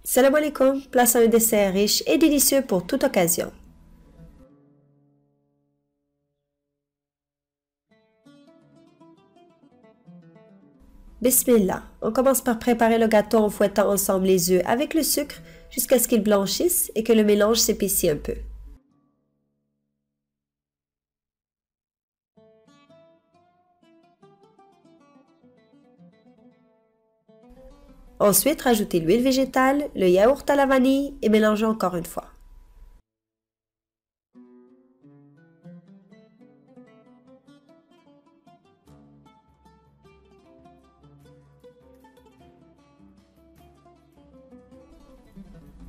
Salam alaikum, place à un dessert riche et délicieux pour toute occasion. Bismillah, on commence par préparer le gâteau en fouettant ensemble les œufs avec le sucre jusqu'à ce qu'ils blanchissent et que le mélange s'épaissit un peu. Ensuite, rajoutez l'huile végétale, le yaourt à la vanille et mélangez encore une fois.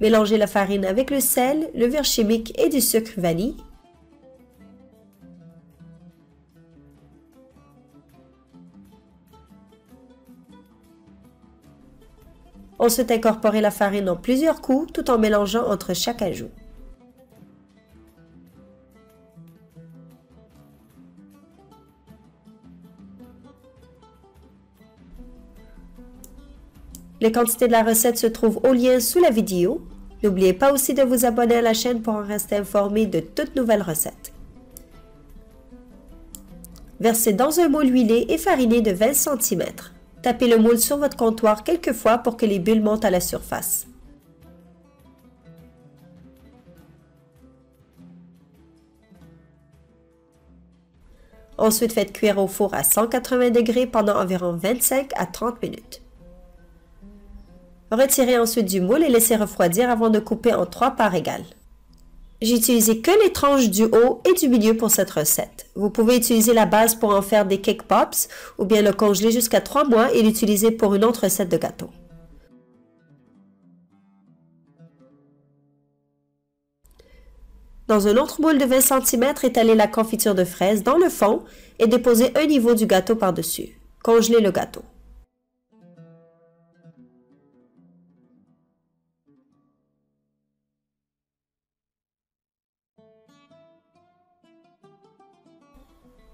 Mélangez la farine avec le sel, le levure chimique et du sucre vanille. Ensuite, incorporez la farine en plusieurs coups tout en mélangeant entre chaque ajout. Les quantités de la recette se trouvent au lien sous la vidéo. N'oubliez pas aussi de vous abonner à la chaîne pour en rester informé de toutes nouvelles recettes. Versez dans un moule huilé et fariné de 20 cm. Tapez le moule sur votre comptoir quelques fois pour que les bulles montent à la surface. Ensuite, faites cuire au four à 180 degrés pendant environ 25 à 30 minutes. Retirez ensuite du moule et laissez refroidir avant de couper en 3 parts égales. J'ai utilisé que les tranches du haut et du milieu pour cette recette. Vous pouvez utiliser la base pour en faire des cake pops ou bien le congeler jusqu'à 3 mois et l'utiliser pour une autre recette de gâteau. Dans un autre moule de 20 cm, étalez la confiture de fraises dans le fond et déposez un niveau du gâteau par-dessus. Congelez le gâteau.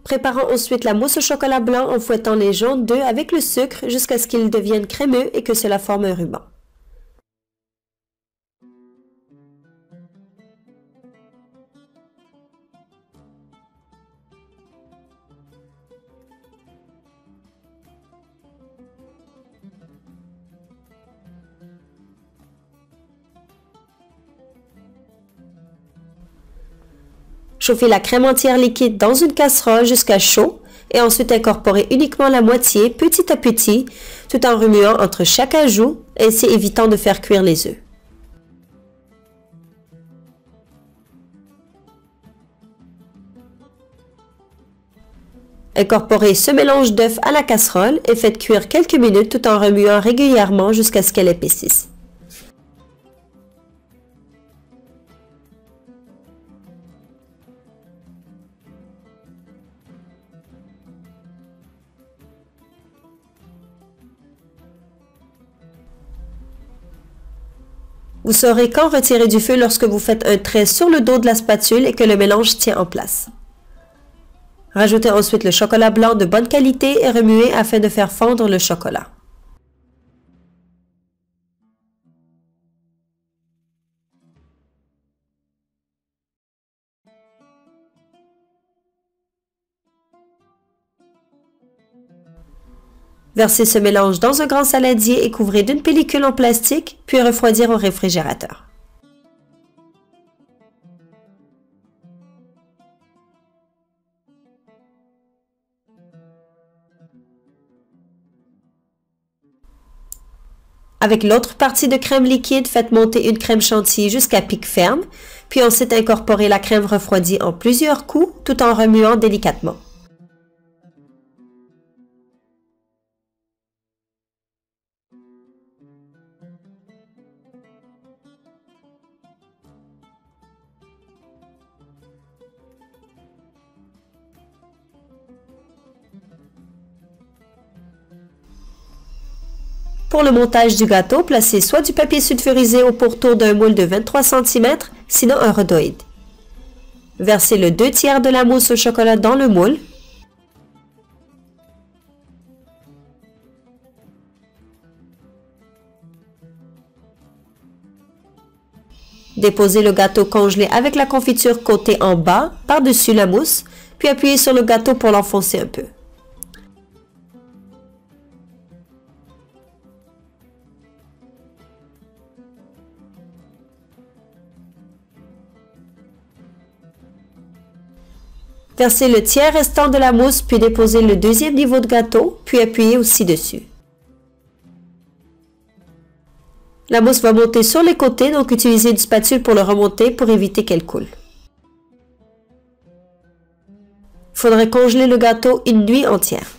Préparons ensuite la mousse au chocolat blanc en fouettant les jaunes d'œufs avec le sucre jusqu'à ce qu'ils deviennent crémeux et que cela forme un ruban. Chauffez la crème entière liquide dans une casserole jusqu'à chaud et ensuite incorporez uniquement la moitié petit à petit tout en remuant entre chaque ajout, ainsi évitant de faire cuire les œufs. Incorporez ce mélange d'œufs à la casserole et faites cuire quelques minutes tout en remuant régulièrement jusqu'à ce qu'elle épaississe. Vous saurez quand retirer du feu lorsque vous faites un trait sur le dos de la spatule et que le mélange tient en place. Rajoutez ensuite le chocolat blanc de bonne qualité et remuez afin de faire fondre le chocolat. Versez ce mélange dans un grand saladier et couvrez d'une pellicule en plastique, puis refroidir au réfrigérateur. Avec l'autre partie de crème liquide, faites monter une crème chantilly jusqu'à pic ferme, puis ensuite incorporez la crème refroidie en plusieurs coups tout en remuant délicatement. Pour le montage du gâteau, placez soit du papier sulfurisé au pourtour d'un moule de 23 cm, sinon un rhodoïde. Versez le 2/3 de la mousse au chocolat dans le moule. Déposez le gâteau congelé avec la confiture côté en bas, par-dessus la mousse, puis appuyez sur le gâteau pour l'enfoncer un peu. Versez le tiers restant de la mousse, puis déposez le deuxième niveau de gâteau, puis appuyez aussi dessus. La mousse va monter sur les côtés, donc utilisez une spatule pour le remonter pour éviter qu'elle coule. Il faudrait congeler le gâteau une nuit entière.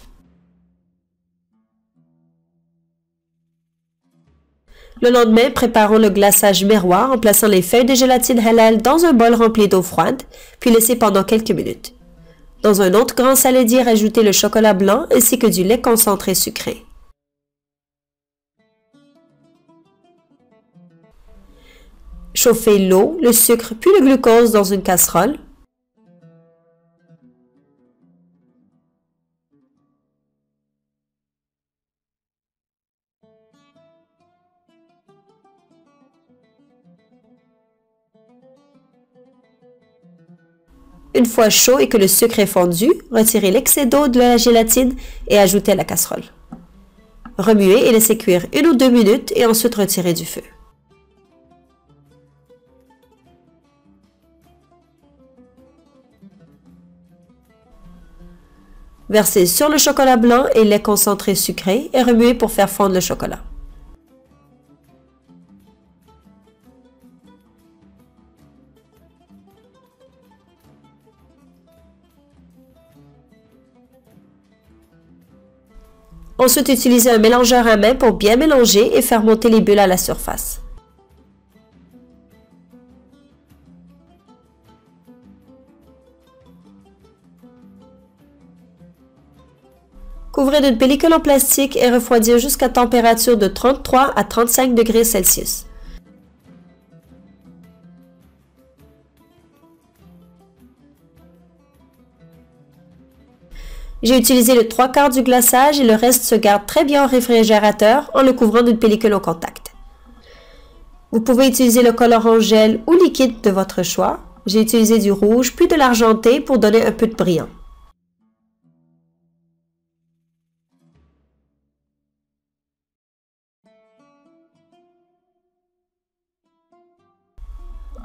Le lendemain, préparons le glaçage miroir en plaçant les feuilles de gélatine halal dans un bol rempli d'eau froide, puis laissez pendant quelques minutes. Dans un autre grand saladier, ajoutez le chocolat blanc ainsi que du lait concentré sucré. Chauffez l'eau, le sucre puis le glucose dans une casserole. Une fois chaud et que le sucre est fondu, retirez l'excès d'eau de la gélatine et ajoutez à la casserole. Remuez et laissez cuire 1 ou 2 minutes et ensuite retirez du feu. Versez sur le chocolat blanc et lait concentré sucré et remuez pour faire fondre le chocolat. Ensuite, utilisez un mélangeur à main pour bien mélanger et faire monter les bulles à la surface. Couvrez d'une pellicule en plastique et refroidir jusqu'à température de 33 à 35 degrés Celsius. J'ai utilisé le 3/4 du glaçage et le reste se garde très bien au réfrigérateur en le couvrant d'une pellicule au contact. Vous pouvez utiliser le colorant gel ou liquide de votre choix. J'ai utilisé du rouge puis de l'argenté pour donner un peu de brillant.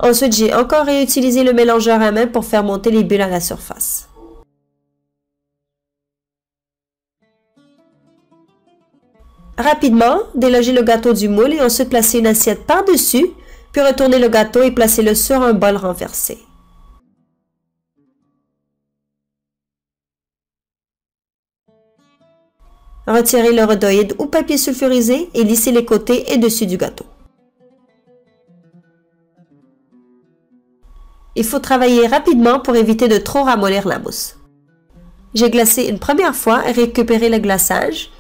Ensuite, j'ai encore réutilisé le mélangeur à main pour faire monter les bulles à la surface. Rapidement, délogez le gâteau du moule et ensuite placez une assiette par-dessus, puis retournez le gâteau et placez-le sur un bol renversé. Retirez le rhodoïde ou papier sulfurisé et lissez les côtés et dessus du gâteau. Il faut travailler rapidement pour éviter de trop ramollir la mousse. J'ai glacé une première fois et récupéré le glaçage.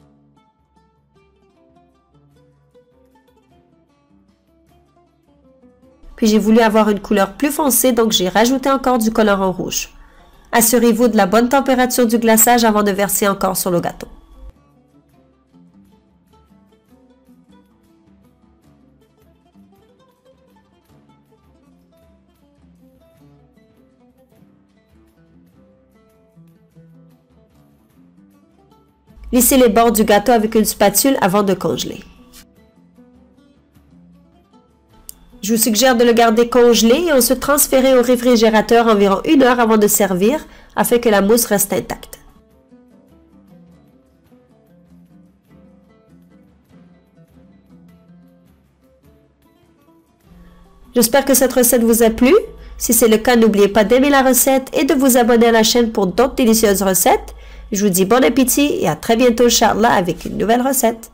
Puis j'ai voulu avoir une couleur plus foncée, donc j'ai rajouté encore du colorant rouge. Assurez-vous de la bonne température du glaçage avant de verser encore sur le gâteau. Lissez les bords du gâteau avec une spatule avant de congeler. Je vous suggère de le garder congelé et ensuite transférer au réfrigérateur environ 1 heure avant de servir afin que la mousse reste intacte. J'espère que cette recette vous a plu. Si c'est le cas, n'oubliez pas d'aimer la recette et de vous abonner à la chaîne pour d'autres délicieuses recettes. Je vous dis bon appétit et à très bientôt, Inch'Allah, avec une nouvelle recette.